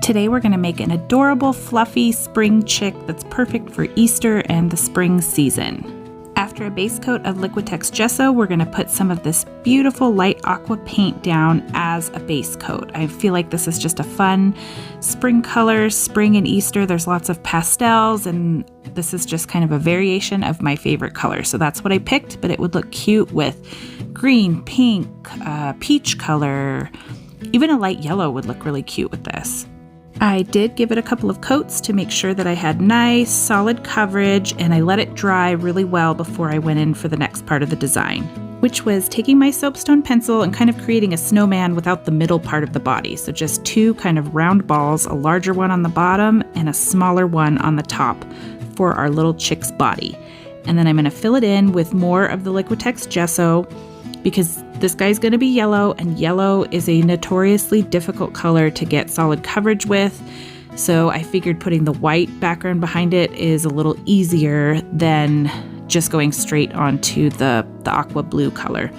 Today we're going to make an adorable, fluffy spring chick that's perfect for Easter and the spring season. After a base coat of Liquitex gesso, we're going to put some of this beautiful light aqua paint down as a base coat. I feel like this is just a fun spring color, spring and Easter. There's lots of pastels, and this is just kind of a variation of my favorite color. So that's what I picked, but it would look cute with green, pink, peach color. Even a light yellow would look really cute with this. I did give it a couple of coats to make sure that I had nice, solid coverage, and I let it dry really well before I went in for the next part of the design, which was taking my soapstone pencil and kind of creating a snowman without the middle part of the body. So just two kind of round balls, a larger one on the bottom and a smaller one on the top for our little chick's body. And then I'm going to fill it in with more of the Liquitex gesso, because this guy's going to be yellow, and yellow is a notoriously difficult color to get solid coverage with. So I figured putting the white background behind it is a little easier than just going straight onto the aqua blue color.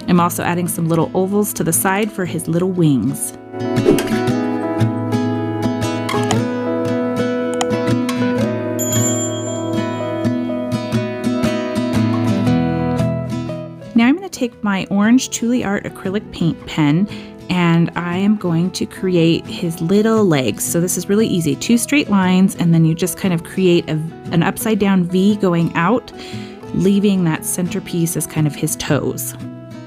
I'm also adding some little ovals to the side for his little wings. Now I'm going to take my orange Tule Art acrylic paint pen, and I am going to create his little legs. So this is really easy. 2 straight lines, and then you just kind of create an upside down V going out, leaving that centerpiece as kind of his toes.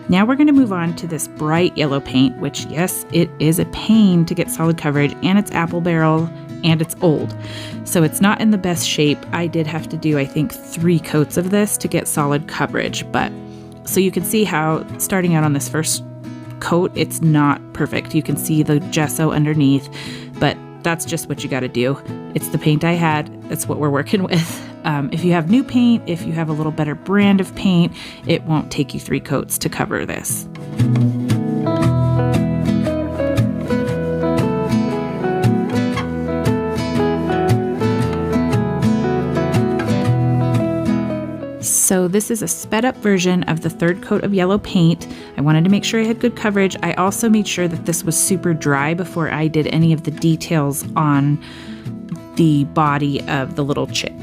Now we're going to move on to this bright yellow paint, which, yes, it is a pain to get solid coverage, and it's apple barrel, and it's old. So it's not in the best shape. I did have to do, I think, 3 coats of this to get solid coverage, but so you can see how starting out on this first coat, it's not perfect. You can see the gesso underneath, but that's just what you got to do. It's the paint I had. That's what we're working with. If you have new paint, if you have a little better brand of paint, it won't take you 3 coats to cover this. So this is a sped up version of the 3rd coat of yellow paint. I wanted to make sure I had good coverage. I also made sure that this was super dry before I did any of the details on the body of the little chick.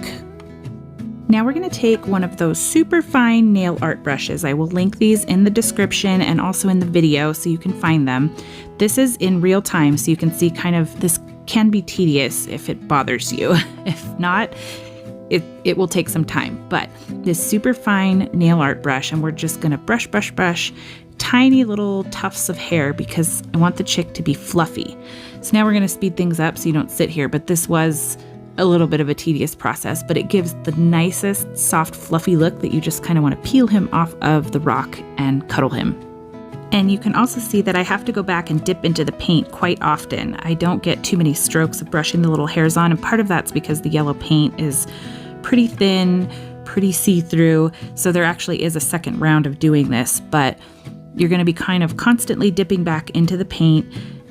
Now we're going to take one of those super fine nail art brushes. I will link these in the description and also in the video so you can find them. This is in real time, so you can see kind of this can be tedious if it bothers you. If not, it will take some time, but this super fine nail art brush, and we're just gonna brush tiny little tufts of hair because I want the chick to be fluffy. So now we're gonna speed things up so you don't sit here, but this was a little bit of a tedious process, but it gives the nicest, soft, fluffy look that you just kind of want to peel him off of the rock and cuddle him. And you can also see that I have to go back and dip into the paint quite often. I don't get too many strokes of brushing the little hairs on, and part of that's because the yellow paint is pretty thin, pretty see-through, so there actually is a second round of doing this, but you're going to be kind of constantly dipping back into the paint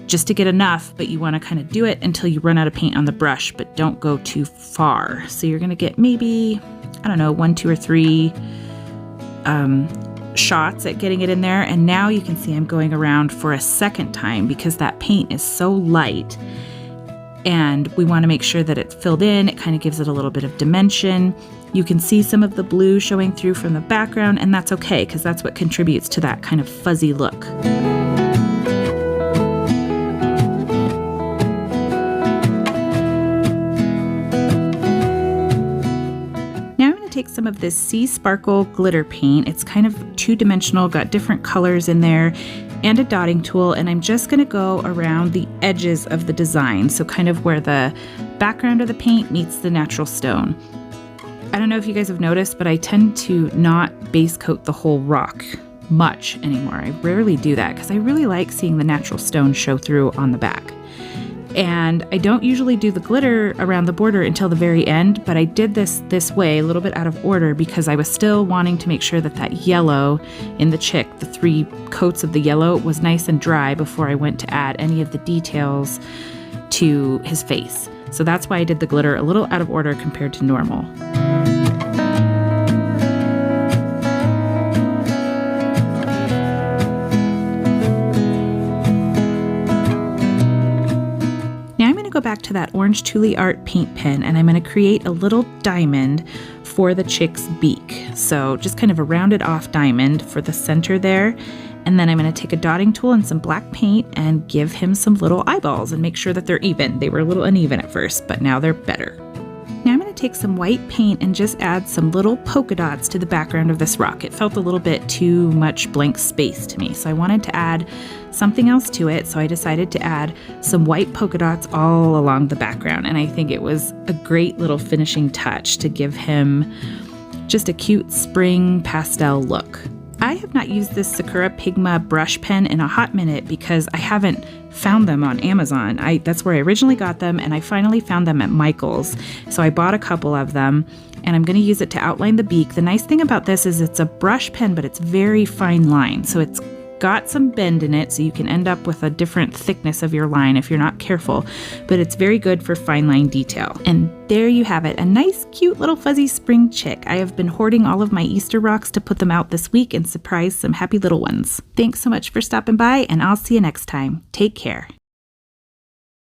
just to get enough, but you want to kind of do it until you run out of paint on the brush, but don't go too far. So you're going to get maybe, I don't know, 1, 2, or 3 shots at getting it in there. And now you can see I'm going around for a second time because that paint is so light and we want to make sure that it's filled in. It kind of gives it a little bit of dimension. You can see some of the blue showing through from the background, and that's okay because that's what contributes to that kind of fuzzy look. Take some of this Sea Sparkle glitter paint. It's kind of 2-dimensional, got different colors in there, and a dotting tool, and I'm just going to go around the edges of the design, so kind of where the background of the paint meets the natural stone. I don't know if you guys have noticed, but I tend to not base coat the whole rock much anymore. I rarely do that because I really like seeing the natural stone show through on the back. And I don't usually do the glitter around the border until the very end, but I did this way, a little bit out of order, because I was still wanting to make sure that that yellow in the chick, the 3 coats of the yellow, was nice and dry before I went to add any of the details to his face. So that's why I did the glitter a little out of order compared to normal. go back to that orange Thule Art paint pen and I'm going to create a little diamond for the chick's beak. So just kind of a rounded off diamond for the center there. And then I'm going to take a dotting tool and some black paint and give him some little eyeballs and make sure that they're even. They were a little uneven at first, but now they're better. Now I'm going to take some white paint and just add some little polka dots to the background of this rock. It felt a little bit too much blank space to me, so I wanted to add something else to it, so I decided to add some white polka dots all along the background, and I think it was a great little finishing touch to give him just a cute spring pastel look. I have not used this Sakura Pigma brush pen in a hot minute because I haven't found them on Amazon. That's where I originally got them, and I finally found them at Michael's. So I bought a couple of them, and I'm going to use it to outline the beak. The nice thing about this is it's a brush pen, but it's very fine line. So it's got some bend in it, so you can end up with a different thickness of your line if you're not careful, but it's very good for fine line detail. And there you have it, a nice cute little fuzzy spring chick. I have been hoarding all of my Easter rocks to put them out this week and surprise some happy little ones. Thanks so much for stopping by, and I'll see you next time. Take care.